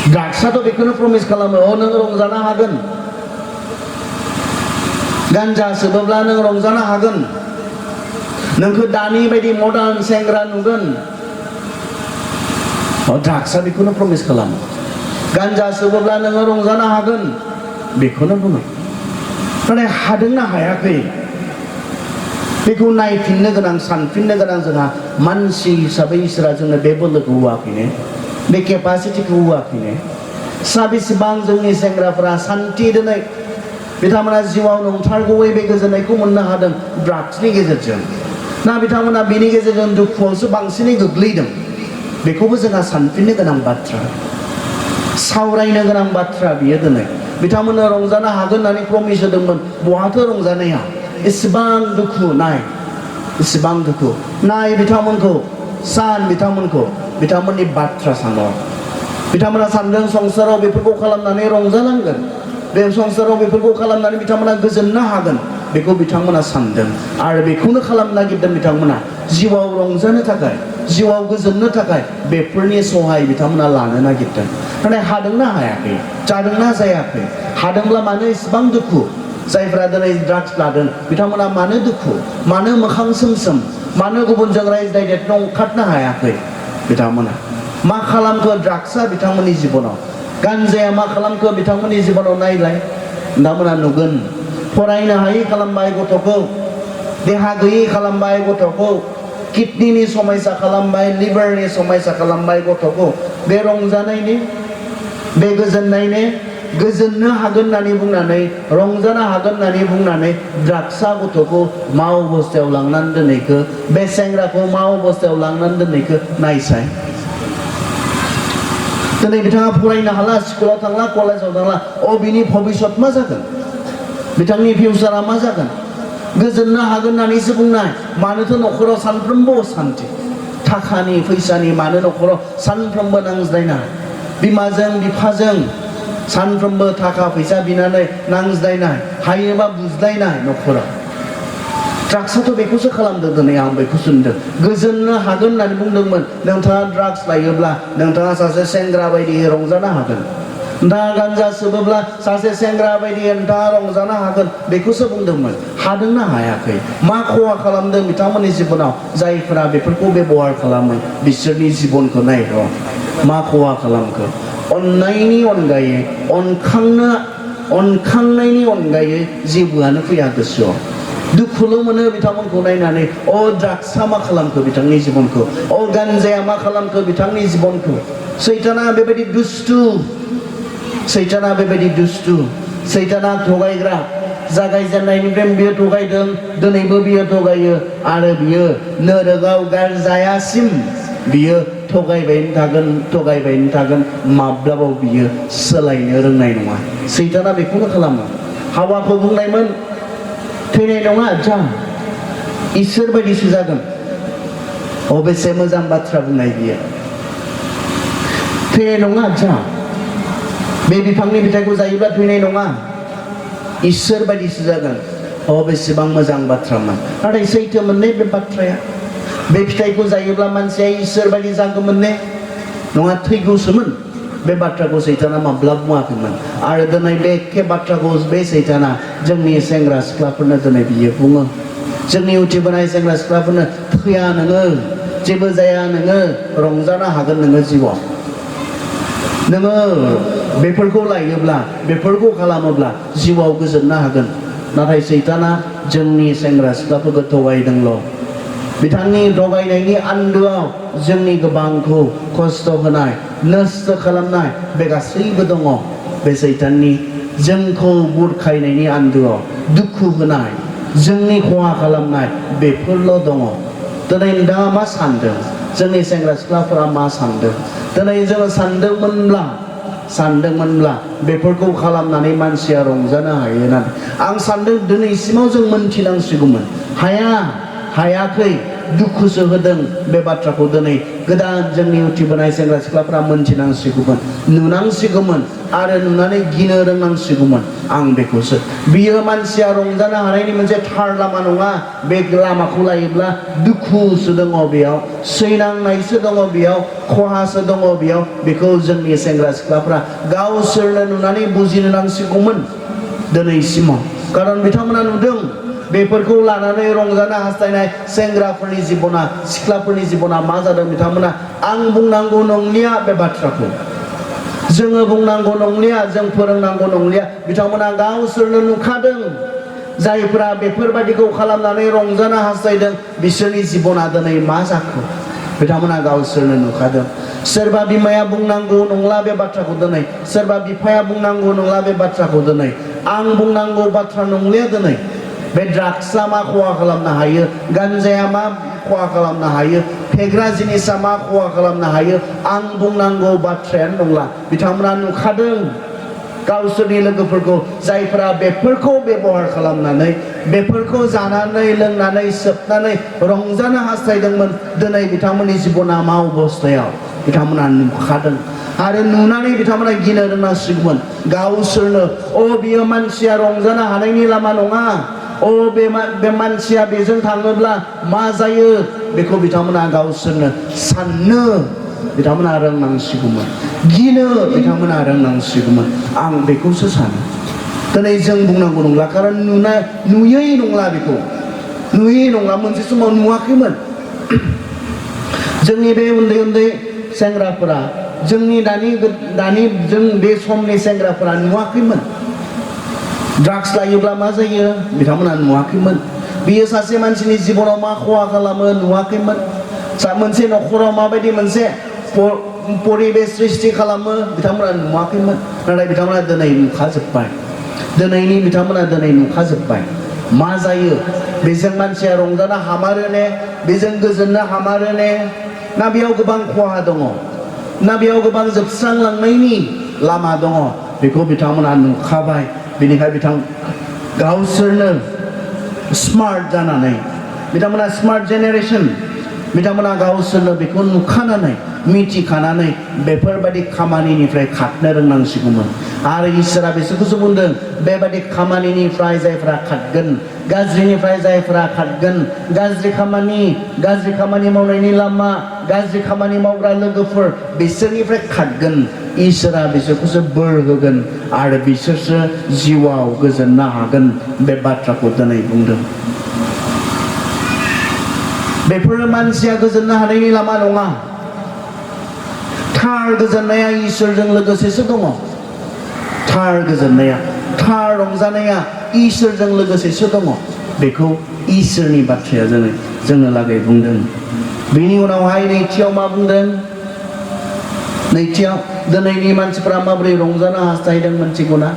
ड्राग्सआथ' बेखौनो प्रमिस खालामो अ नों रंजानो हागोन गान्जा सोबोब्ला नों रंजानो हागोन नोंखौ दानि बायदि मडार्न सेंग्रा नुगोन ड्राग्सआ बेखौनो प्रमिस खालामो गान्जा सोबोब्ला नोङो रंजानो हागोन बेखौनो बुङो नाथाय हादोंना हायाखै बेखौ नायफिननो गोनां सानफिननो गोनां जोंहा मानसि हिसाबै इसोरा जोंनो बे बोलोखौ होआखैनो बे केपासिटिखौ होआखैनो बेसेबां जोंनि सेंग्राफोरा सान्थि दिनै बिथांमोना जिउआव नंथारगौयै बे गोजोननायखौ मोननो हादों ड्राग्सनि गेजेरजों ना बिथांमोना बेनि गेजेरजों दुखुआवसो बांसिनै गोग्लैदों बेखौबो जोंहा सानफिननो गोनां बाथ्रा सावरायनो गोनां बाथ्रा बियो दिनै बिथांमोननो रंजानो हागोन होननानै प्रमिस होदोंमोन बहाथो रंजानाया इसेबां दुखु नाय इसेबां दुखु नाय बिथांमोनखौ सान बिथांमोननि बाथ्रा सानो बिथांमोना सानदों संसाराव बेफोरखौ खालामनानै रंजानांगोन बे संसाराव बेफोरखौ खालामनानै बिथांमोना गोजोननो हागोन बेखौ बिथांमोना सानदों आरो बेखौनो खालामनो नागिरदों बिथांमोना जिउआव रंजानो थाखाय जिउआव गोजोननो थाखाय बेफोरनि सहाय बिथांमोना लानो नागिरदों नाथाय हादोंना हायाखै जादोंना जायाखै हादोंब्ला मानो इसेबां दुखु जायफोरा दिनै ड्राग्स लादों बिथांमोना मानो दुखु मानो मोखां सोमसोम मानो गुबुनजों रायज्लायदेरनो ओंखारनो हायाखै बिथांमोना मा खालामखो ड्राग्सआ बिथांमोननि जिबनाव गान्जाया मा खालामखो बिथांमोननि जिबनाव नायलाय बिथांमोना नुगोन फरायनो हायै खालामबाय गथ'खौ देहा गैयै खालामबाय गथ'खौ किडनीनि समस्या खालामबाय लिभारनि समस्या खालामबाय गथ'खौ बे रंजानायनि बे गोजोननायनि गोजोननो हागोन होननानै बुंनानै रंजानो हागोन होननानै बुंनानै ड्राग्सआ गथ'खौ मा अबस्थायाव लांनानै दोननायखो बे सेंग्राखौ मा अबस्थायाव लांनानै दोननायखो नायसाय दिनै बिथाङा फरायनो हाला स्कुलाव थांला कलेजाव थांला बिनि भबिष्यत मा जागोन बिथांनि फिउचारा मा जागोन गोजोननो हागोन होननानैसो बुंनाय मानोथो न'खराव सानफ्रोमबो असान्थि थाखानि फैसानि मानो न'खराव सानफ्रोमबो नांज्लायनाय बिमाजों बिफाजों सानफ्रोमबो थाखा फैसा बिनानै नांज्लायनाय हायोबा बुज्लायनाय न'खराव ड्राग्सआथ' बेखौसो खालामदों दिनै आं बेखौसो नुदों गोजोननो हागोन होननानै बुंदोंमोन नोंथाङा ड्राग्स लायोब्ला नोंथाङा सासे सेंग्रा बायदि रंजानो हागोन नोंथाङा गान्जा सोबोब्ला सासे सेंग्रा बायदि नोंथाङा रंजानो हागोन बेखौसो बुंदोंमोन हादोंना हायाखै मा खहा खालामदों बिथांमोननि जिबनाव जायफोरा बेफोरखौ बेबहार खालामो बिसोरनि जिबनखौ नायर' मा खहा खालामखो अननायनि अनगायै अनखांनायनि अनगायै जेबोआनो फैया गोसोआव दुखुल' मोनो बिथांमोनखौ नायनानै ड्राग्सआ मा खालामखो बिथांनि जिबनखौ गान्जाया मा खालामखो बिथांनि जिबनखौ सैताना बेबायदि दुस्तु सैताना थगायग्रा जागायजेननायनिफ्राय बियो थगायदों दिनैबो बियो थगायो आरो बियो नोरोगाव गारजायासिम बियो थगायबायनो थागोन माब्लाबाबो बियो सोलायनो रोंनाय नङा सैताना बेखौनो खालामो हावाखौ बुंनायमोन थैनाय नङा जा इसोर बायदिसो जागोन बेसे मोजां बाथ्रा बुंनाय बियो थैनाय नङा जा बे बिफांनि फिथाइखौ जायोब्ला थैनाय नङा इसोर बायदिसो जागोन बेसेबां मोजां बाथ्रामोन नाथाय सैथो मोननै बे बाथ्राया बे फिथाइखौ जायोब्ला मानसिया इसोर बायदि जागौमोन ने नङा थैगौसोमोन बे बाथ्राखौ सैताना माब्ला बुङाखैमोन आरो दिनै बे एखे बाथ्राखौ बे सैताना जोंनि सेंग्रा सिख्लाफोरनो दिनै बियो बुङो जोंनि उथिबोनाय सेंग्रा सिख्लाफोरनो थैया नोङो जेबो जाया नोङो रंजानो हागोन नोङो जिउआव नोङो बेफोरखौ लायोब्ला बेफोरखौ खालामोब्ला जिउआव गोजोननो हागोन नाथाय सैताना जोंनि सेंग्रा सिख्लाफोरखौ थगायदोंल' बिथांनि थगायनायनि आन्दोआव जोंनि गोबांखौ खस्थ' होनाय नस्थ' खालामनाय बे गासैबो दङ बे सैताननि जोंखौ बुरखायनायनि आन्दोआव दुखु होनाय जोंनि खहा खालामनाय बेफोरल' दङ दिनै नोंथाङा मा सानदों जोंनि सेंग्रा सिख्लाफोरा मा सानदों दिनै जोङो सानदोंमोनब्ला बेफोरखौ खालामनानै मानसिया रंजानो हायो होननानै आं सानदों दिनैसिमाव जों मोनथिनांसिगौमोन हायाखै दुखुसो होदों बे बाथ्राखौ दिनै गोदान जोंनि उथिबोनाय सेंग्रा सिख्लाफ्रा मोनथिनांसिगौमोन नुनांसिगौमोन आरो नुनानै गिनो रोंनांसिगौमोन आं बेखौसो बियो मानसिया रंजानो हानायनि मोनसे थार लामा नङा बे लामाखौ लायोब्ला दुखुसो दङ बेयाव सैनांनायसो दङ बेयाव खहासो दङ बेयाव बेखौ जोंनि सेंग्रा सिख्लाफ्रा गावसोरनो नुनानै बुजिनो नांसिगौमोन दिनैसिमाव खारन बिथांमोना नुदों बेफोरखौ लानानै रंजानो हास्थायनाय सेंग्राफोरनि जिबना सिख्लाफोरनि जिबना मा जादों बिथांमोना आं बुंनांगौ नंलिया बे बाथ्राखौ जोङो बुंनांगौ नंलिया जों फोरोंनांगौ नंलिया बिथांमोना गावसोरनो नुखादों जायफोरा बेफोरबायदिखौ खालामनानै रंजानो हास्थायदों बिसोरनि जिबना दिनै मा जाखो बिथांमोना गावसोरनो नुखादों सोरबा बिमाया बुंनांगौ नंला बे बाथ्राखौ दिनै सोरबा बिफाया बुंनांगौ नंला बे बाथ्राखौ दिनै आं बुंनांगौ बाथ्रा नंलिया दिनै बे ड्राग्सआ मा खहा खालामनो हायो गान्जाया मा खहा खालामनो हायो फेग्रा जिनिसा मा खहा खालामनो हायो आं बुंनांगौ बाथ्रायानो नंला बिथांमोना नुखादों गावसोरनि लोगोफोरखौ जायफोरा बेफोरखौ बेबहार खालामनानै बेफोरखौ जानानै लोंनानै सोबनानै रंजानो हास्थायदोंमोन दिनै बिथांमोननि जिबना मा अबस्थायाव बिथांमोना नुखादों आरो नुनानै बिथांमोना गिनो रोंनांसिगौमोन गावसोरनो बियो मानसिया रंजानो हानायनि लामा नङा बे मानसिया बेजों थाङोब्ला मा जायो बेखौ बिथांमोना गावसोरनो साननो बिथांमोना रोंनांसिगौमोन गिनो बिथांमोना रोंनांसिगौमोन आं बेखौसो सानो दिनै जों बुंनांगौ नंला खारन नुयै नंला बेखौ नुयै नंला मोनसे समाव नुवाखैमोन जोंनि बे उन्दै उन्दै सेंग्राफोरा जोंनि दानि जों बे समनि सेंग्राफोरा नुवाखैमोन ड्राग्स लायोब्ला मा जायो बिथांमोना नुवाखैमोन बियो सासे मानसिनि जिबनाव मा खहा खालामो नुवाखैमोन मोनसे नखराव माबायदि मोनसे परिबेस सृष्टि खालामो बिथांमोना नुवाखैमोन नाथाय बिथांमोना दिनै नुखाजोब्बाय बिथांमोना दिनै नुखाजोब्बाय मा जायो बेजों मानसिया रंजानो हामारो ने बेजों गोजोननो हामारो ने ना बेयाव गोबां खहा दङ ना बेयाव गोबां जोबस्रांलांनायनि लामा दङ बेखौ बिथांमोना नुखाबाय बेनिखाय गावसोरनो स्मार्ट जानानै बिथांमोना स्मार्ट जेनेरेसन बिथांमोना गावसोरनो बेखौ नुखानानै मिथिखानानै बेफोरबायदि खामानिनिफ्राय खारनो रोंनांसिगौमोन आरो इसोरा बिसोरखौसो बुंदों बेबायदि खामानिनिफ्राय जायफोरा खारगोन गाज्रिनिफ्राय जायफोरा खारगोन गाज्रि खामानि मावनायनि लामा गाज्रि खामानि मावग्रा लोगोफोर बिसोरनिफ्राय खारगोन इसोरा बिसोरखौसो बोर होगोन आरो बिसोरसो जिउआव गोजोननो हागोन बे बाथ्राखौ दिनै बुंदों बेफोरो मानसिया गोजोननो हानायनि लामा नङा थार गोजोननाया इसोरजों लोगोसेसो दङ थार गोजोननाया थार रंजानाया इसोरजों लोगोसेसो दङ बेखौ इसोरनि बाथ्राया जोंनो लागै बुंदों बेनि उनावहाय नैथियाव मा बुंदों नैथियाव दिनैनि मानसिफोरा माबोरै रंजानो हास्थायदों मोनथिगौना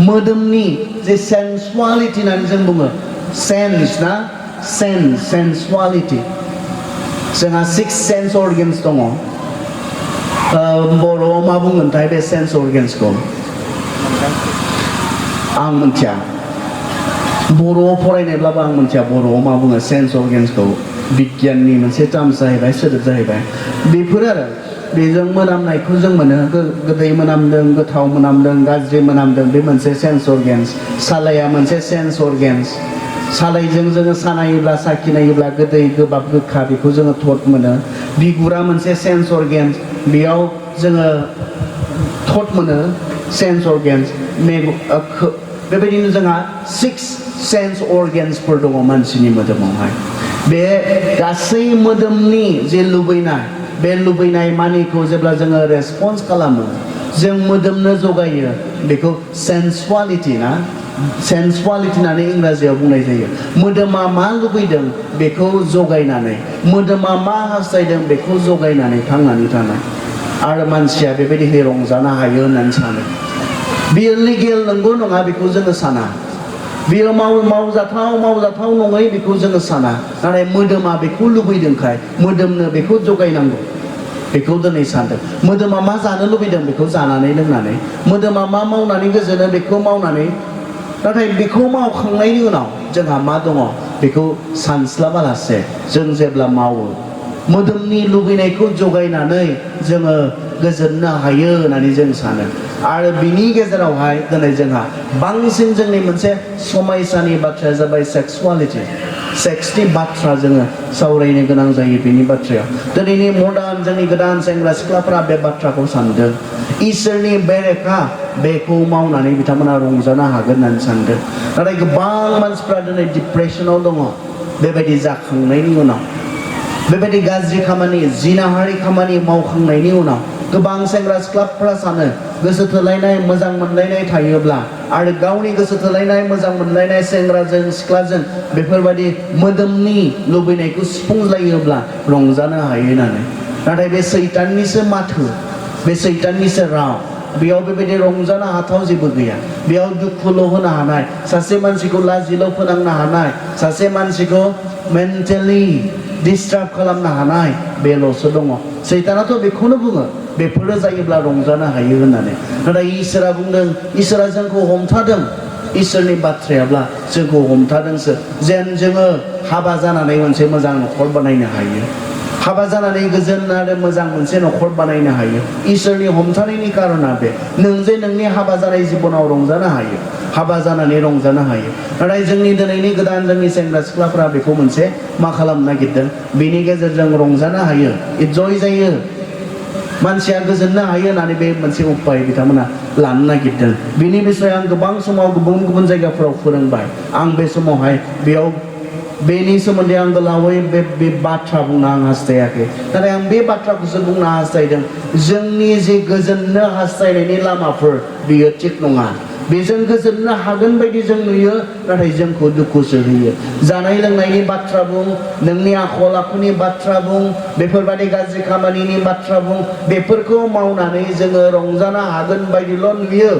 मोदोमनि जे सेन्सुवालिटि होननानै जों बुङो सेन्स ना सेन्सुवालिटि जोंहा 6 सेन्स अर्गेन्स दङ बर'आव मा बुंगोनथाय बे सेन्स अर्गेन्सखौ आं मिथिया बर'आव फरायनायब्लाबो आं मिथिया बर'आव मा बुङो सेन्स अर्गेन्सखौ बिगियाननि मोनसे टार्म्स जाहैबाय सोदोब जाहैबाय बेफोर आरो बेजों मोनामनायखौ जों मोनो गोदै मोनामदों गोथाव मोनामदों गाज्रि मोनामदों बे मोनसे सेन्स अर्गेन्स सालाया मोनसे सेन्स अर्गेन्स सालायजों जोङो सानायोब्ला साखिनायोब्ला गोदै गोबाब गोखा बेखौ जोङो थट मोनो बिगुरा मोनसे सेन्स अर्गेन्स बेयाव जोङो थट मोनो सेन्स अर्गेन्स बेबायदिनो जोंहा 6 सेन्स अर्गेन्सफोर दङ मानसिनि मोदोमावहाय बे गासै मोदोमनि जे लुबैनाय बे लुबैनाय मानिखौ जेब्ला जोङो रेसपन्स खालामो जों मोदोमनो जगायो बेखौ सेन्सुवालिटि होननानै इंराजियाव बुंनाय जायो मोदोमा मा लुबैदों बेखौ जगायनानै मोदोमा मा हास्थायदों बेखौ जगायनानै थांनानै थानाय आरो मानसिया बेबायदिहै रंजानो हायो होननानै सानो बेयो लिगेल नंगौ नङा बेखौ जोङो साना बेयो मावजाथाव नङै बेखौ जोङो साना नाथाय मोदोमा बेखौ लुबैदोंखाय मोदोमनो बेखौ जगायनांगौ बेखौ दिनै सानदों मोदोमा मा जानो लुबैदों बेखौ जानानै लोंनानै मोदोमा मा मावनानै गोजोनो बेखौ मावनानै नाथाय बेखौ मावखांनायनि उनाव जोंहा मा दङ बेखौ सानस्लाबालासे जों जेब्ला मावो मोदोमनि लुबैनायखौ जगायनानै जोङो गोजोननो हायो होननानै जों सानो आरो बिनि गेजेरावहाय दिनै जोंहा बांसिन जोंनि मोनसे समायसानि बाथ्राया जाबाय सेक्सुवालिटि सेक्सनि बाथ्रा जोङो सावरायनो गोनां जायो बेनि बाथ्रायाव दिनैनि मडार्न जोंनि गोदान सेंग्रा सिख्लाफोरा बे बाथ्राखौ सानदों इसोरनि बेरेखा बेखौ मावनानै बिथांमोना रंजानो हागोन होननानै सानदों नाथाय गोबां मानसिफ्रा दिनै डिप्रेसनाव दङ बेबायदि जाखांनायनि उनाव बेबायदि गाज्रि खामानि जिनाहारि खामानि मावखांनायनि उनाव गोबां सेंग्रा सिख्लाफोरा सानो गोसो थोलायनाय मोजां मोनलायनाय थायोब्ला आरो गावनि गोसो थोलायनाय मोजां मोनलायनाय सेंग्राजों सिख्लाजों बेफोरबायदि मोदोमनि लुबैनायखौ सुफुंलायोब्ला रंजानो हायो होननानै नाथाय बे सैताननिसो माथो बे सैताननिसो राव बेयाव बेबायदि रंजानो हाथाव जेबो गैया बेयाव दुखुल' होनो हानाय सासे मानसिखौ लाजिल' फोनांनो हानाय सासे मानसिखौ मेन्टेलि डिस्टार्ब खालामनो हानाय बेल'सो दङ सैतानाथ' बेखौनो बुङो बेफोरो जायोब्ला रंजानो हायो होननानै नाथाय इसोरा बुंदों इसोरा जोंखौ हमथादों इसोरनि बाथ्रायाब्ला जोंखौ हमथादोंसो जेन जोङो हाबा जानानै मोनसे मोजां न'खर बानायनो हायो हाबा जानानै गोजोन आरो मोजां मोनसे न'खर बानायनो हायो इसोरनि हमथानायनि कारना बे नों जे नोंनि हाबा जानाय जिबनाव रंजानो हायो हाबा जानानै रंजानो हायो नाथाय जोंनि दिनैनि गोदान जोंनि सेंग्रा सिख्लाफ्रा बेखौ मोनसे मा खालामनो नागिरदों बेनि गेजेरजों रंजानो हायो इन्जय जायो मानसिया गोजोननो हायो होननानै बे मोनसे उपाय बिथांमोना लानो नागिरदों बिनि बिषय आं गोबां समाव गुबुन गुबुन जायगाफोराव फोरोंबाय आं बे समावहाय बेयाव बेनि सोमोन्दै आं गोलावै बे बाथ्रा बुंनो आं हास्थायाखै नाथाय आं बे बाथ्राखौसो बुंनो हास्थायदों जोंनि जे गोजोननो हास्थायनायनि लामाफोर बियो थिग नङा बेजों गोजोननो हागोन बायदि जों नुयो नाथाय जोंखौ दुखुसो होयो जानाय लोंनायनि बाथ्रा बुं नोंनि आखल आखुनि बाथ्रा बुं बेफोरबायदि गाज्रि खामानिनि बाथ्रा बुं बेफोरखौ मावनानै जोङो रंजानो हागोन बायदिल' नुयो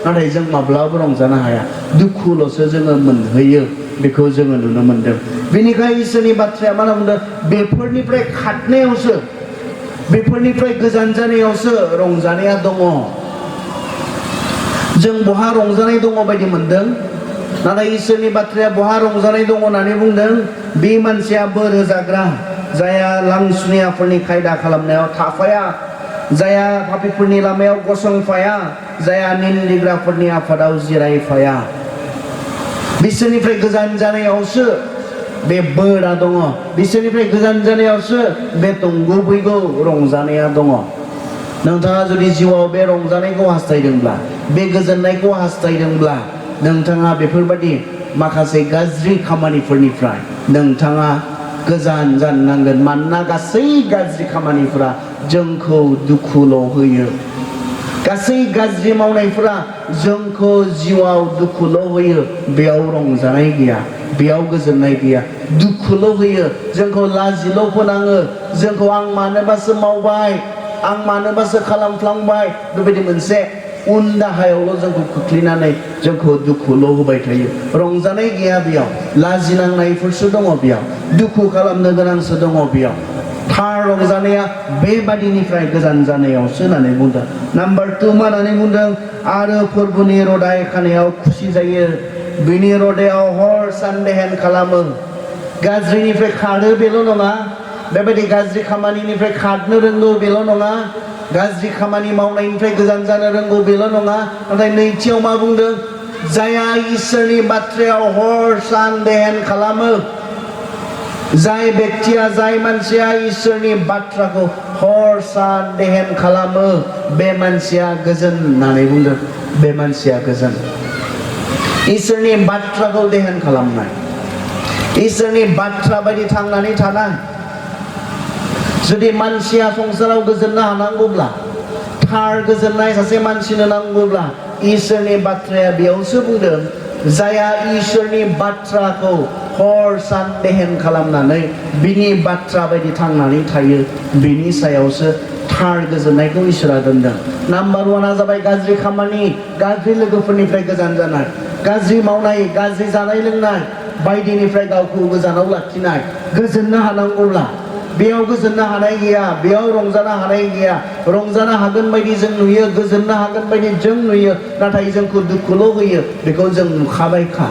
नाथाय जों माब्लाबो रंजानो हाया दुखुल'सो जोङो मोनहैयो बेखौ जोङो नुनो मोनदों बेनिखायनो इसोरनि बाथ्राया मा बुंदों बेफोरनिफ्राय खारनायावसो बेफोरनिफ्राय गोजान जानायावसो रंजानाया दङ जों बहा रंजानाय दङ बायदि मोनदों नाथाय इसोरनि बाथ्राया बहा रंजानाय दङ होननानै बुंदों बे मानसिया बोर होजाग्रा जाया लांसुनियाफोरनि खायदा खालामनायाव थाफाया जाया पापीफोरनि लामायाव गसंफाया जाया निन्दिग्राफोरनि आफादाव जिरायफाया बिसोरनिफ्राय गोजान जानायावसो बे बोरा दङ बिसोरनिफ्राय गोजान जानायावसो बे गुबैगौ रंजानाया दङ नोंथाङा जुदि जिउआव बे रंजानायखौ हास्थायदोंब्ला बे गोजोननायखौ हास्थायदोंब्ला नोंथाङा बेफोरबायदि माखासे गाज्रि खामानिफोरनिफ्राय नोंथाङा गोजान जानो नांगोन मानोना गासै गाज्रि खामानिफोरा जोंखौ दुखुल' होयो गासै गाज्रि मावनायफोरा जोंखौ जिउआव दुखुल' होयो बेयाव रंजानाय गैया बेयाव गोजोननाय गैया दुखुल' होयो जोंखौ लाजिल' फोनाङो जोंखौ आं मानोबासो मावबाय आं मानोबासो खालामफ्लांबाय बेबायदि मोनसे उन दाहायावल' जोंखौ खोख्लैनानै जोंखौ दुखुल' होबाय थायो रंजानाय गैया बेयाव लाजिनांनायफोरसो दङ बेयाव दुखु खालामनो गोनांसो दङ बेयाव थार रंजानाया बेबादिनिफ्राय गोजान जानायावसो होननानै बुंदों नाम्बार 2 मा होननानै बुंदों आरो फोरबोनि रदाय खानायाव खुसि जायो बिनि रदायाव हर सान देहेन खालामो गाज्रिनिफ्राय खारो बेल' नङा बेबायदि गाज्रि खामानिनिफ्राय खारनो रोंगौ बेल' नङा गाज्रि खामानि मावनायनिफ्राय गोजान जानो रोंगौ बेल' नङा नाथाय नैथियाव मा बुंदों जाया इसोरनि बाथ्रायाव हर सान देहेन खालामो जाय बेक्तिया जाय मानसिया इसोरनि बाथ्राखौ हर सान देहेन खालामो बे मानसिया गोजोन होननानै बुंदों बे मानसिया गोजोन इसोरनि बाथ्राखौ देहेन खालामनाय इसोरनि बाथ्रा बायदि थांनानै थानाय जुदि मानसिया संसाराव गोजोननो हानांगौब्ला थार गोजोननाय सासे मानसिनो नांगौब्ला इसोरनि बाथ्राया बेयावसो बुंदों जाया इसोरनि बाथ्राखौ हर सान देहेन खालामनानै बिनि बाथ्रा बायदि थांनानै थायो बिनि सायावसो थार गोजोननायखौ इसोरा दोनदों नाम्बार 1 जाबाय गाज्रि खामानि गाज्रि लोगोफोरनिफ्राय गोजान जानाय गाज्रि मावनाय गाज्रि जानाय लोंनाय बायदिनिफ्राय गावखौ गोजानाव लाखिनाय गोजोननो हानांगौब्ला बेयाव गोजोननो हानाय गैया बेयाव रंजानो हानाय गैया रंजानो हागोन बायदि जों नुयो गोजोननो हागोन बायदि जों नुयो नाथाय जोंखौ दुखुल' होयो बेखौ जों नुखाबायखा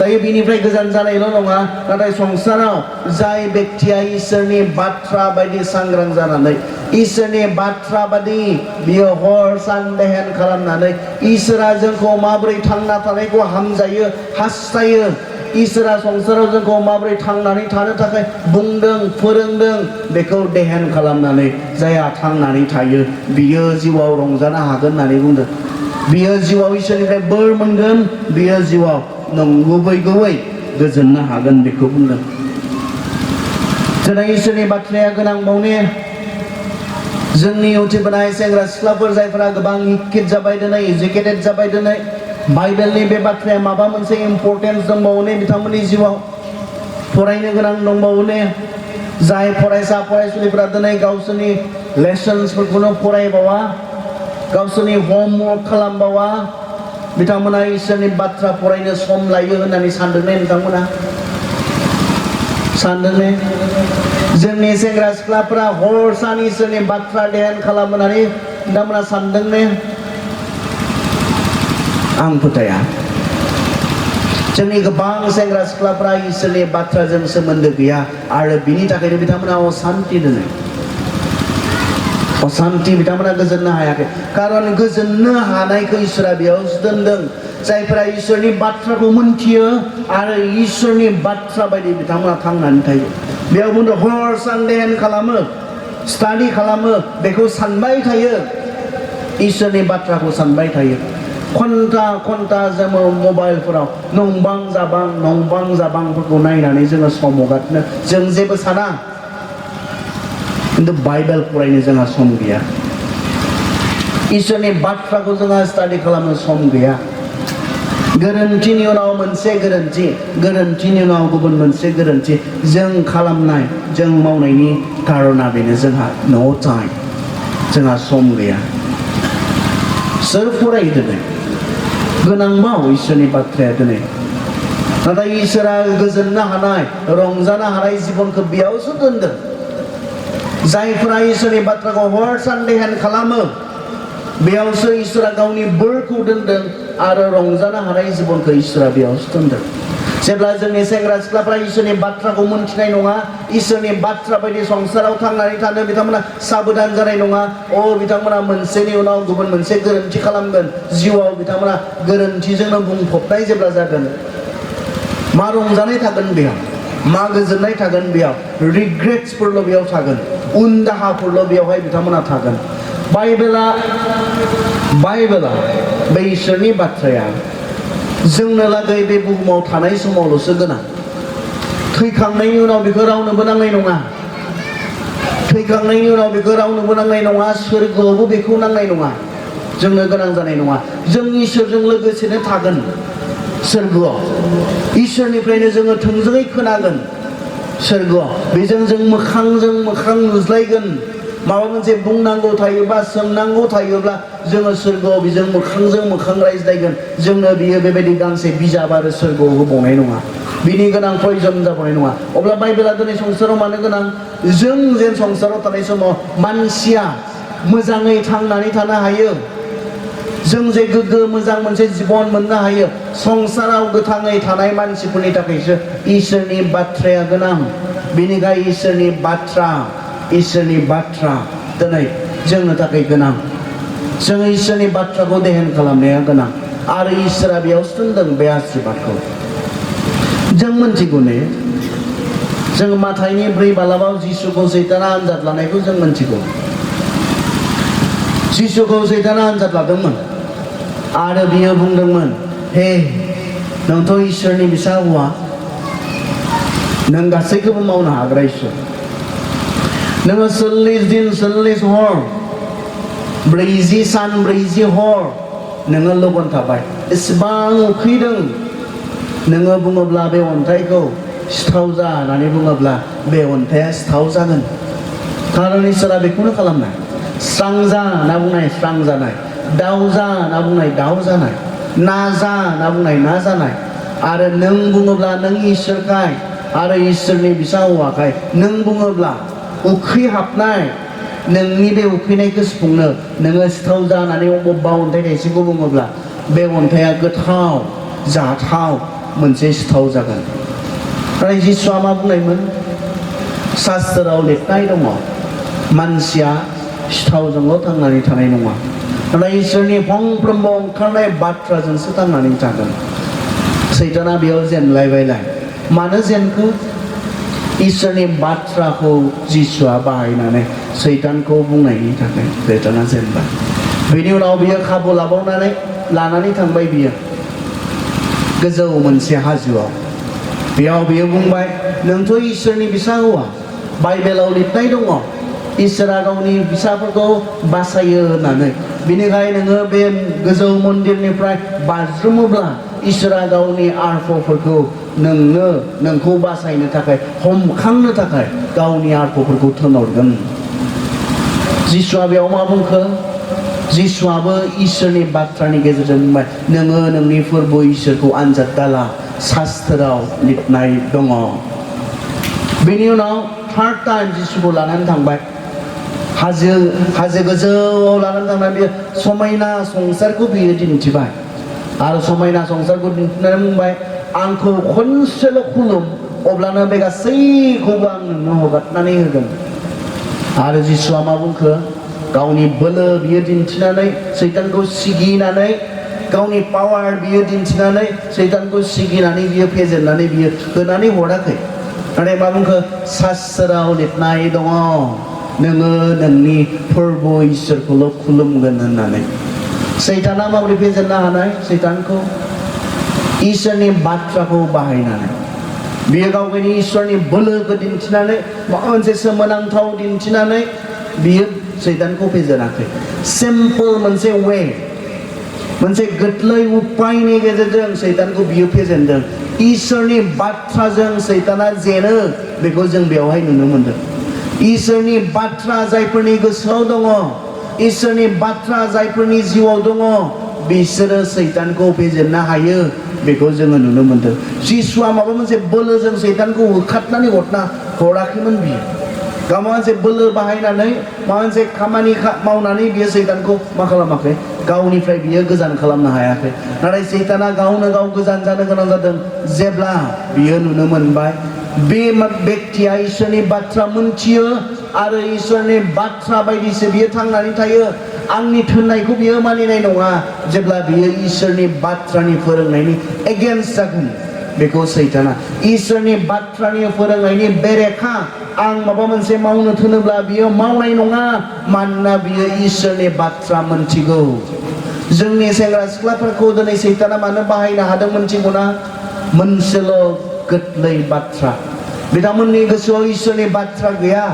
दायो बिनिफ्राय गोजान जानायल' नङा नाथाय संसाराव जाय बेक्तिया इसोरनि बाथ्रा बायदि सांग्रां जानानै इसोरनि बाथ्रा बायदि बियो हर सान ध्यान खालामनानै इसोरा जोंखौ माबोरै थांना थानायखौ हामजायो हास्थायो इसोरा संसाराव जोंखौ माबोरै थांनानै थानो थाखाय बुंदों फोरोंदों बेखौ ध्यान खालामनानै जायहा थांनानै थायो बियो जिउआव रंजानो हागोन होननानै बुंदों बियो जिउआव इसोरनिफ्राय बोर मोनगोन बियो जिउआव नंगुबै गोजोननो हागोन बेखौ बुंदों दिनै इसोरनि बाथ्राया गोनां बावने जोंनि उथिबोनाय सेंग्रा सिख्लाफोर जायफोरा गोबां शिक्षित जाबाय दिनै एजुकेटेड जाबाय दिनै बाइबेलनि बे बाथ्राया माबा मोनसे इम्पर्टेन्स दंबावोने बिथांमोननि जिउआव फरायनो गोनां दंबावोने जाय फरायसा फरायसुलिफोरा दिनै गावसोरनि लेसन्सफोरखौनो फरायबावा गावसोरनि होमवर्क खालामबावा बिथांमोना इसोरनि बाथ्रा फरायनो सम लायो होननानै सानदोंने नोंथांमोना सानदोंने जोंनि सेंग्रा सिख्लाफोरा हर सान इसोरनि बाथ्रा ध्यान खालामनानै बिथांमोना सानदोंने आं फोथाया जोंनि गोबां सेंग्रा सिख्लाफोरा इसोरनि बाथ्राजों सोमोन्दो गैया आरो बिनि थाखायनो बिथांमोना असान्ति दोनो असान्ति बिथांमोना गोजोननो हायाखै कारन गोजोननो हानायखौ इसोरा बेयावसो दोनदों जायफोरा इसोरनि बाथ्राखौ मोनथियो आरो इसोरनि बाथ्रा बायदि बिथांमोना थांनानै थायो बेयाव बुंदों हर सान ध्यान खालामो स्टाडि खालामो बेखौ सानबाय थायो इसोरनि बाथ्राखौ सानबाय थायो घन्टा जोङो मबाइलफोराव नंबां जाबांफोरखौ नायनानै जोङो सम हगारनो जों जेबो साना किन्तु बाइबेल फरायनो जोंहा सम गैया इसोरनि बाथ्राखौ जोंहा स्टाडि खालामनो सम गैया गोरोन्थिनि उनाव मोनसे गोरोन्थिनि उनाव गुबुन मोनसे गोरोन्थि जों खालामनाय जों मावनायनि कारना बेनो जोंहा नो टाइम जोंहा सम गैया सोर फरायो दिनै गोनांबाव इसोरनि बाथ्राया दिनै नाथाय इसोरा गोजोननो हानाय रंजानो हानाय जिबनखौ बेयावसो दोनदों जायफोरा इसोरनि बाथ्राखौ हर सान ध्यान खालामो बेयावसो इसोरा गावनि बोरखौ दोनदों आरो रंजानो हानाय जिबनखौ इसोरा बेयावसो दोनदों जेब्ला जोंनि सेंग्रा सिख्लाफ्रा इसोरनि बाथ्राखौ मोनथिनाय नङा इसोरनि बाथ्रा बायदि संसाराव थांनानै थानो बिथांमोना साबधान जानाय नङा बिथांमोना मोनसेनि उनाव गुबुन मोनसे गोरोन्थि खालामगोन जिउआव बिथांमोना गोरोन्थिजोंनो बुंफबनाय जेब्ला जागोन मा रंजानाय थागोन बेयाव मा गोजोननाय थागोन बेयाव रिग्रेट्सफोरल' बेयाव थागोन उन दाहाफोरल' बेयावहाय बिथांमोना थागोन बाइबेला बे इसोरनि बाथ्राया जोंनो लागै बे बुहुमाव थानाय समावल'सो गोनां थैखांनायनि उनाव बेखौ रावनोबो नांनाय नङा सोरगोआवबो बेखौ नांनाय नङा जोंनो गोनां जानाय नङा जों इसोरजों लोगोसेनो थागोन सोरगोआव इसोरनिफ्रायनो जोङो थोंजोङै खोनागोन सोरगोआव बेजों जों मोखांजों मोखां नुज्लायगोन माबा मोनसे बुंनांगौ थायोबा सोंनांगौ थायोब्ला जोङो सोरगोआव बेजों मोखांजों मोखां रायज्लायगोन जोंनो बियो बेबायदि गांसे बिजाब आरो सोरगोआव होबावनाय नङा बिनि गोनां प्रयजन जाबावनाय नङा अब्ला बाइबेला दिनै संसाराव मानो गोनां जों जेन संसाराव थानाय समाव मानसिया मोजाङै थांनानै थानो हायो जों जे गोग्गो मोजां मोनसे जिबन मोननो हायो संसाराव गोथाङै थानाय मानसिफोरनि थाखायसो इसोरनि बाथ्राया गोनां बेनिखायनो इसोरनि बाथ्रा दिनै जोंनो थाखाय गोनां जोङो इसोरनि बाथ्राखौ ध्यान खालामनाया गोनां आरो इसोरा बेयावसो दोनदों बे आशीर्बादखौ जों मोनथिगौ ने जों माथाइनि 4 बालाबाव जिसुखौ सैताना आनजाद लानायखौ जों मोनथिगौ जिसुखौ सैताना आनजाद लादोंमोन आरो बियो बुंदोंमोन हे नोंथ' इसोरनि फिसा हौवा नों गासैखौबो मावनो हाग्रा इसोर नोङो 40 दिन 40 हर 40 सान 40 हर नोङो लगन थाबाय एसेबां उखैदों नोङो बुङोब्ला बे अन्थाइखौ सिथाव जा होननानै बुङोब्ला बे अन्थाइया सिथाव जागोन कारन इसोरा बेखौनो खालामनाय स्रां जा होनना बुंनाय स्रां जानाय दाउ जा होनना बुंनाय दाउ जानाय ना जा होनना बुंनाय ना जानाय आरो नों बुङोब्ला नों इसोरखाय आरो इसोरनि फिसा हौवाखाय नों बुङोब्ला उखै हाबनाय नोंनि बे उखैनायखौ सुफुंनो नोङो सिथाव जानानै अबेबा अन्थाइ थाइसेखौ बुङोब्ला बे अन्थाइया गोथाव जाथाव मोनसे सिथाव जागोन नाथाय जिसुआ मा बुंनायमोन शास्त्रआव लिरनाय दङ मानसिया सिथावजोंल' थांनानै थानाय नङा नाथाय इसोरनि फंफ्रोमबो ओंखारनाय बाथ्राजोंसो थांनानै थागोन सैताना बेयाव जेनलायबायलाय मानो जेनखो इसोरनि बाथ्राखौ जिसुआ बाहायनानै सैतानखौ बुंनायनि थाखाय सैताना जेनबाय बेनि उनाव बियो खाबु लानानै थांबाय बियो गोजौ मोनसे हाजोआव बेयाव बियो बुंबाय नोंथ' इसोरनि फिसा हौवा बाइबेलाव लिरनाय दङ इसोरा गावनि फिसाफोरखौ बासायो होननानै बिनिखायनो नोङो बे गोजौ मन्दिरनिफ्राय बाज्रुमोब्ला इसोरा गावनि आर्फफोरखौ नोंखौ बासायनो थाखाय हमखांनो थाखाय गावनि आर्फफोरखौ थिनहरगोन जिसुआ बेयाव मा बुंखो जिसुआबो इसोरनि बाथ्रानि गेजेरजों बुंबाय नोङो नोंनि फोरबो इसोरखौ आनजाद दाला शास्त्रआव लिरनाय दङ बेनि उनाव थार्ड टाइम जिसुखौ लानानै थांबाय हाजो गोजौआव लानानै थांनानै बे समायना संसारखौ बियो दिन्थिबाय आरो समायना संसारखौ दिन्थिनानै बुंबाय आंखौ खनसेल' खुलुम अब्लानो बे गासैखौबो आं नोंनो हगारनानै होगोन आरो जिसुआ मा बुंखो गावनि बोलो बियो दिन्थिनानै सैतानखौ सिगिनानै गावनि पावार बियो दिन्थिनानै सैतानखौ सिगिनानै बियो फेजेननानै बियो होनानै हराखै नाथाय मा बुंखो शास्त्रआव लिरनाय दङ नोङो नोंनि फोरबो इसोरखौल' खुलुमगोन होननानै सैताना माबोरै फेजेननो हानाय सैतानखौ इसोरनि बाथ्राखौ बाहायनानै बियो गावनि इसोरनि बोलोखौ दिन्थिनानै माबा मोनसे सोमोनांथाव दिन्थिनानै बियो सैतानखौ फेजेनाखै सिम्पल मोनसे वे मोनसे गोरलै उपायनि गेजेरजों सैतानखौ बियो फेजेनदों इसोरनि बाथ्राजों सैताना जेनो बेखौ जों बेवहाय नुनो मोनदों इसोरनि बाथ्रा जायफोरनि गोसोआव दङ इसोरनि बाथ्रा जायफोरनि जिउआव दङ बिसोरो सैतानखौ फेजेननो हायो बेखौ जोङो नुनो मोनदों जिसुआ माबा मोनसे बोलोजों सैतानखौ होखारनानै हराखैमोन बियो गाव माबा मोनसे बोलो बाहायनानै माबा मोनसे खामानि मावनानै बियो सैतानखौ मा खालामाखै गावनिफ्राय बियो गोजान खालामनो हायाखै नाथाय सैताना गावनो गाव गोजान जानो गोनां जादों जेब्ला बियो नुनो मोनबाय बे बेक्तिया इसोरनि बाथ्रा मोनथियो आरो इसोरनि बाथ्रा बायदिसो बियो थांनानै थायो आंनि थोननायखौ बियो मानिनाय नङा जेब्ला बियो इसोरनि बाथ्रानि फोरोंनायनि एगेन्स्ट जागोन बेखौ सैताना इसोरनि बाथ्रानि फोरोंनायनि बेरेखा आं माबा मोनसे मावनो थोनोब्ला बियो मावनाय नङा मानोना बियो इसोरनि बाथ्रा मोनथिगौ जोंनि सेंग्रा सिख्लाफोरखौ दिनै सैताना मानो बाहायनो हादों मोनथिगौना मोनसेल' गोरलै बाथ्रा बिथांमोननि गोसोआव इसोरनि बाथ्रा गैया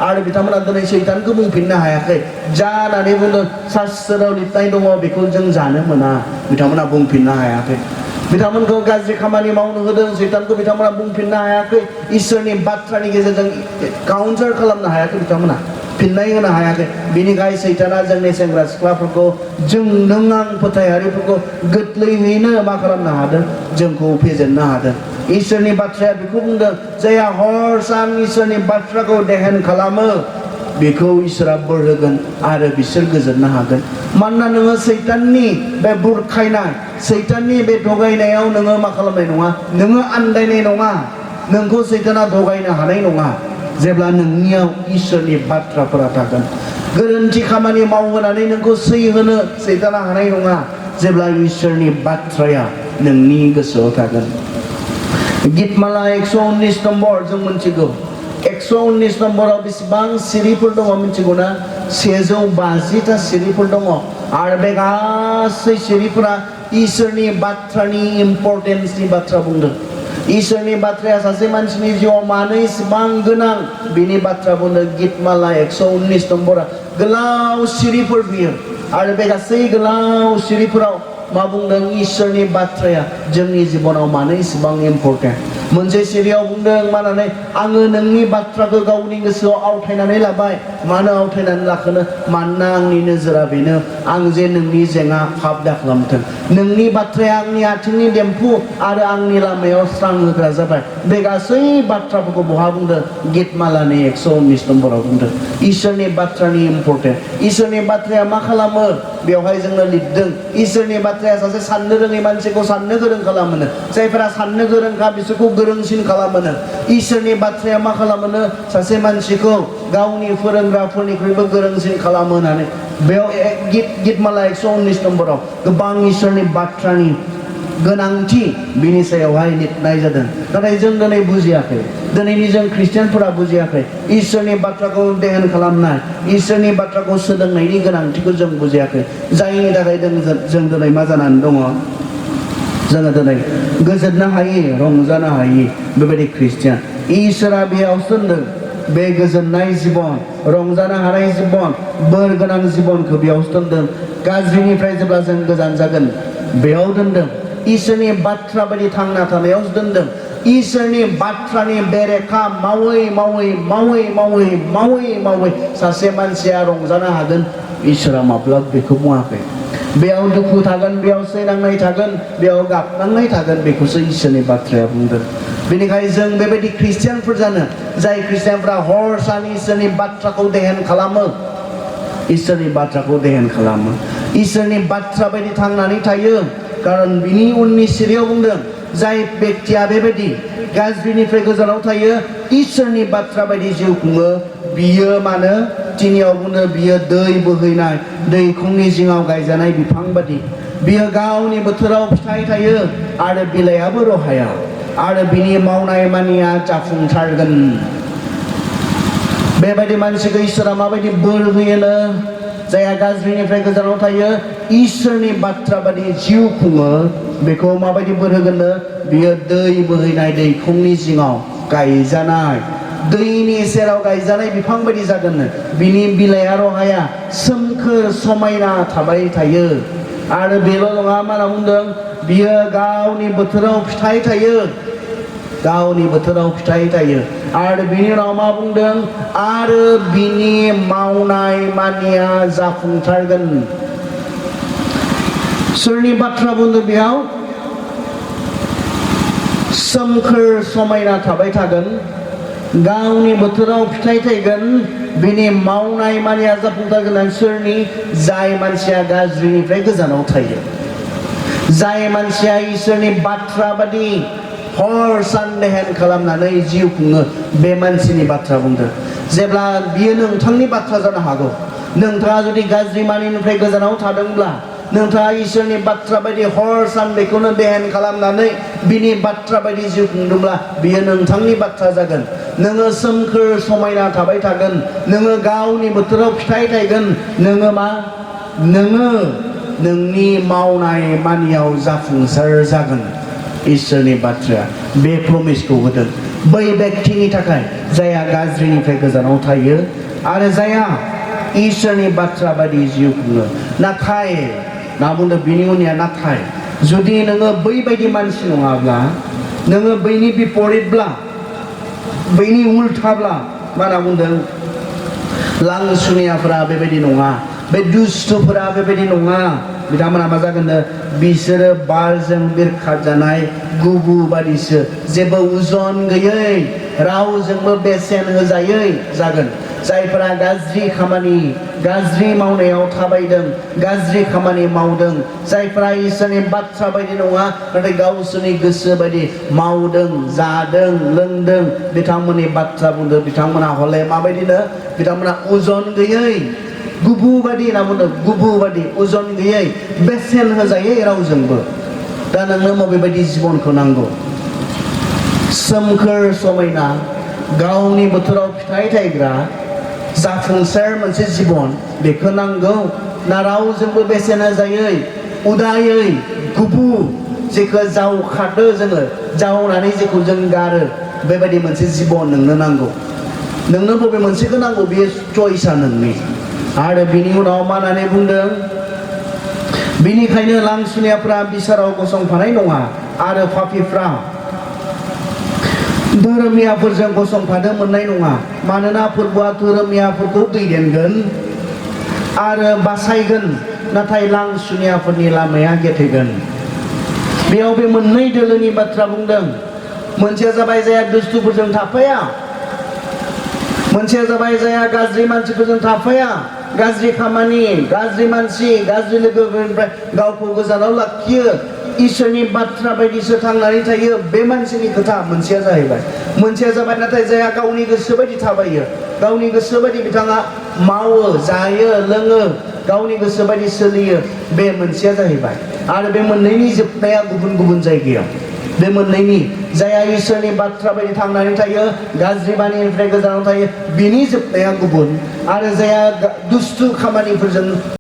आरो बिथांमोना दिनै सैतानखौ बुंफिननो हायाखै जा होननानै बुंदों शास्त्रआव लिरनाय दङ बेखौ जों जानो मोना बिथांमोना बुंफिननो हायाखै बिथांमोनखौ गाज्रि खामानि मावनो होदों सैतानखौ बिथांमोना बुंफिननो हायाखै इसोरनि बाथ्रानि गेजेरजों काउन्टार खालामनो हायाखै बिथांमोना फिननाय होनो हायाखै बेनिखायनो सैताना जोंनि सेंग्रा सिख्लाफोरखौ जों नों आं फोथायारिफोरखौ गोरलैयैनो मा खालामनो हादों जोंखौ फेजेननो हादों इसोरनि बाथ्राया बेखौ बुंदों जायहा हर सान इसोरनि बाथ्राखौ देहेन खालामो बेखौ इसोरा बोर होगोन आरो बिसोर गोजोननो हागोन मानोना नोङो सैताननि बे बुरखायनाय सैताननि बे थगायनायाव नोङो मा खालामनाय नङा नोङो आन्दायनाय नङा नोंखौ सैताना थगायनो हानाय नङा जेब्ला नोंनियाव इसोरनि बाथ्राफोरा थागोन गोरोन्थि खामानि मावहोनानै नोंखौ सैहोनो सैताना हानाय नङा जेब्ला इसोरनि बाथ्राया नोंनि गोसोआव थागोन गीतमाला 119 नम्बर जों मोनथिगौ 119 नम्बराव बेसेबां सिरिफोर दङ मिथिगौ ना 150टा सिरिफोर दङ आरो बे गासै सिरिफोरा इसोरनि बाथ्रानि इम्पर्टेन्सनि बाथ्रा बुंदों इसोरनि बाथ्राया सासे मानसिनि जिउआव मानो इसेबां गोनां बेनि बाथ्रा बुंदों गीतमाला 119 नम्बरा गोलाव सिरिफोर बियो आरो बे गासै गोलाव सिरिफोराव मा बुंदों इसोरनि बाथ्राया जोंनि जिबनाव मानो इसेबां इम्पर्टेन्ट मोनसे सिरियाव बुंदों मानानै आङो नोंनि बाथ्राखौ गावनि गोसोआव आवथायनानै लाबाय मानो आवथायनानै लाखोनो मानोना आंनि नोजोरा बेनो आं जे नोंनि जेंना हाब दा खालामथों नोंनि बाथ्राया आंनि आथिंनि देम्फु आरो आंनि लामायाव स्रां होग्रा जाबाय बे गासै बाथ्राफोरखौ बहा बुंदों गीतमालानि 119 नम्बराव बुंदों इसोरनि बाथ्रानि इम्पर्टेन्ट इसोरनि बाथ्राया मा खालामो बेवहाय जोंनो लिरदों इसोरनि बाथ्राया सासे साननो रोङै मानसिखौ साननो गोरों खालामोनो जायफोरा साननो गोरोंखा बिसोरखौ गोरोंसिन खालामोनो इसोरनि बाथ्राया मा खालामोनो सासे मानसिखौ गावनि फोरोंग्राफोरनिख्रुइबो गोरोंसिन खालामो होननानै बेयाव गितमाला 119 नम्बराव गोबां इसोरनि बाथ्रानि गोनांथि बिनि सायावहाय लिरनाय जादों नाथाय जों दिनै बुजियाखै दिनैनि जों ख्रिस्टियानफोरा बुजियाखै इसोरनि बाथ्राखौ ध्यान खालामनाय इसोरनि बाथ्राखौ सोलोंनायनि गोनांथिखौ जों बुजियाखै जायनि थाखाय जों दिनै मा जानानै दङ जोङो दिनै गोजोननो हायि रंजानो हायि बेबायदि ख्रिस्टियान इसोरा बेयाव दोनदों बे गोजोननाय जिबन रंजानो हानाय जिबन बोर गोनां जिबनखौ बेयाव दोनदों गाज्रिनिफ्राय जेब्ला जों गोजान जागोन बेयाव दोनदों इसोरनि बाथ्रा बायदि थांना थानायाव दोनदों इसोरनि बाथ्रानि बेरेखा मावै सासे मानसिया रंजानो हागोन इसोरा माब्लाबा बेखौ बुङाखै बेयाव दुखु थागोन बेयाव सैनांनाय थागोन बेयाव गाबनांनाय थागोन बेखौसो इसोरनि बाथ्राया बुंदों बेनिखायनो जों बेबायदि ख्रिस्टियानफोर जानो जाय ख्रिस्टियानफ्रा हर सान इसोरनि बाथ्राखौ ध्यान खालामो इसोरनि बाथ्राखौ ध्यान खालामो इसोरनि बाथ्रा बायदि थांनानै थायो कारण बिनि उननि सिरियाव बुंदों जाय बेक्तिया बेबायदि गाज्रिनिफ्राय गोजानाव थायो इसोरनि बाथ्रा बायदि जिउ खुङो बियो मानो तिनियाव बुङो बियो दै बोहैनाय दैखंनि जिङाव गायजानाय बिफां बायदि बियो गावनि बोथोराव फिथाइ थायो आरो बिलाइआबो रहाया आरो बिनि मावनाय मानिया जाफुंसारगोन बेबायदि मानसिखौ इसोरा माबायदि बोर होयोनो जायहा गाज्रिनिफ्राय गोजानाव थायो इसोरनि बाथ्रा बायदि जिउ खुङो बेखौ माबायदि बोर होगोननो बियो दै बोहैनाय दैखंनि जिङाव गायजानाय दैनि सेराव गायजानाय बिफां बायदि जागोननो बिनि बिलाइआ रहाया सोमखोर समायना थाबाय थायो आरो बेल' नङा मा होनना बुंदों बियो गावनि बोथोराव फिथाइ थायो गावनि बोथोराव फिथाइ थायो आरो बिनि उनाव मा बुंदों आरो बिनि मावनाय मानिया जाफुंसारगोन सोरनि बाथ्रा बुंदों बेयाव सोमखोर समायना थाबाय थागोन गावनि बोथोराव फिथाइ थायगोन बिनि मावनाय मानिया जाफुंसारगोन सोरनि जाय मानसिया गाज्रिनिफ्राय गोजानाव थायो जाय मानसिया इसोरनि बाथ्रा बादि हर सान ध्यान खालामनानै जिउ खुङो बे मानसिनि बाथ्रा बुंदों जेब्ला बियो नोंथांनि बाथ्रा जानो हागौ नोंथाङा जुदि गाज्रि मानिनिफ्राय गोजानाव थादोंब्ला नोंथाङा इसोरनि बाथ्रा बायदि हर सान बेखौनो ध्यान खालामनानै बिनि बाथ्रा बायदि जिउ खुंदोंब्ला बियो नोंथांनि बाथ्रा जागोन नोङो सोमखोर समायना थाबाय थागोन नोङो गावनि बोथोराव फिथाइ थायगोन नोङो मा नोङो नोंनि मावनाय मानियाव जाफुंसार जागोन इसोरनि बाथ्राया बे प्रमिसखौ होदों बै व्यक्तिनि थाखाय जायहा गाज्रिनिफ्राय गोजानाव थायो आरो जायहा इसोरनि बाथ्रा बायदि जिउ खुङो नाथाय ना बुंदों बिनि उननिया नाथाय जुदि नोङो बैबायदि मानसि नङाब्ला नोङो बैनि बिपरितब्ला बैनि उल्थाब्ला मा होनना बुंदों लांसुनियाफोरा बेबायदि नङा बे दुस्थफोरा बेबायदि नङा बिथांमोना मा जागोननो बिसोरो बारजों बिरखारजानाय गुबु बादिसो जेबो उजन गैयै रावजोंबो बेसेन होजायै जागोन जायफोरा गाज्रि खामानि गाज्रि मावनायाव थाबायदों गाज्रि खामानि मावदों जायफोरा इसोरनि बाथ्रा बायदि नङा नाथाय गावसोरनि गोसो बायदि मावदों जादों लोंदों बिथांमोननि बाथ्रा बुंदों बिथांमोना हले माबायदिनो बिथांमोना उजन गैयै गुबु बादि होनना बुंदों गुबु बादि उजन गैयै बेसेन होजायै रावजोंबो दा नोंनो बबेबायदि जिबनखौ नांगौ सोमखोर समायना गावनि बोथोराव फिथाइ थायग्रा जाफुंसार मोनसे जिबन बेखौ नांगौ ना रावजोंबो बेसेन होजायै उदायै गुबु जेखौ जावखादो जोङो जावनानै जेखौ जों गारो बेबायदि मोनसे जिबन नोंनो नांगौ नोंनो बबे मोनसेखौ नांगौ बेयो चयसा नोंनि आरो बिनि उनाव मा होननानै बुंदों बिनिखायनो लांसुनियाफ्रा बिसाराव गसंफानाय नङा आरो पापीफ्रा धोरोमियाफोरजों गसंफानो मोननाय नङा मानोना फोरबोआ धोरोमियाफोरखौ दैदेनगोन आरो बासायगोन नाथाय लांसुनियाफोरनि लामाया गेथेगोन बेयाव बे मोननै दोलोनि बाथ्रा बुंदों मोनसेया जाबाय जाया दुस्थुफोरजों थाफाया मोनसेया जाबाय जाया गाज्रि मानसिफोरजों थाफाया गाज्रि खामानि, गाज्रि मानसि, गाज्रि लोगोफोरनिफ्राय गावखौ गोजानाव लाखियो, इसोरनि बाथ्रा बायदिसो थांनानै थायो, बे मानसिनि खोथा मोनसेया जाहैबाय। मोनसेया जाबाय नाथाय जायहा गावनि गोसो बायदि थाबायो, गावनि गोसो बायदि बिथाङा मावो, जायो, लोङो, गावनि गोसो बायदि सोलियो, बे मोनसेया जाहैबाय। आरो बे मोननैनि जोबनाया गुबुन गुबुन जायगायाव। बे मोननैनि, जायहा इसोरनि बाथ्रा बायदि थांनानै थायो, गाज्रि बानिनिफ्राय गोजानाव थायो, बिनि जोबनाया गुबुन। आरो जायहा दुस्थु खामानिफोरजों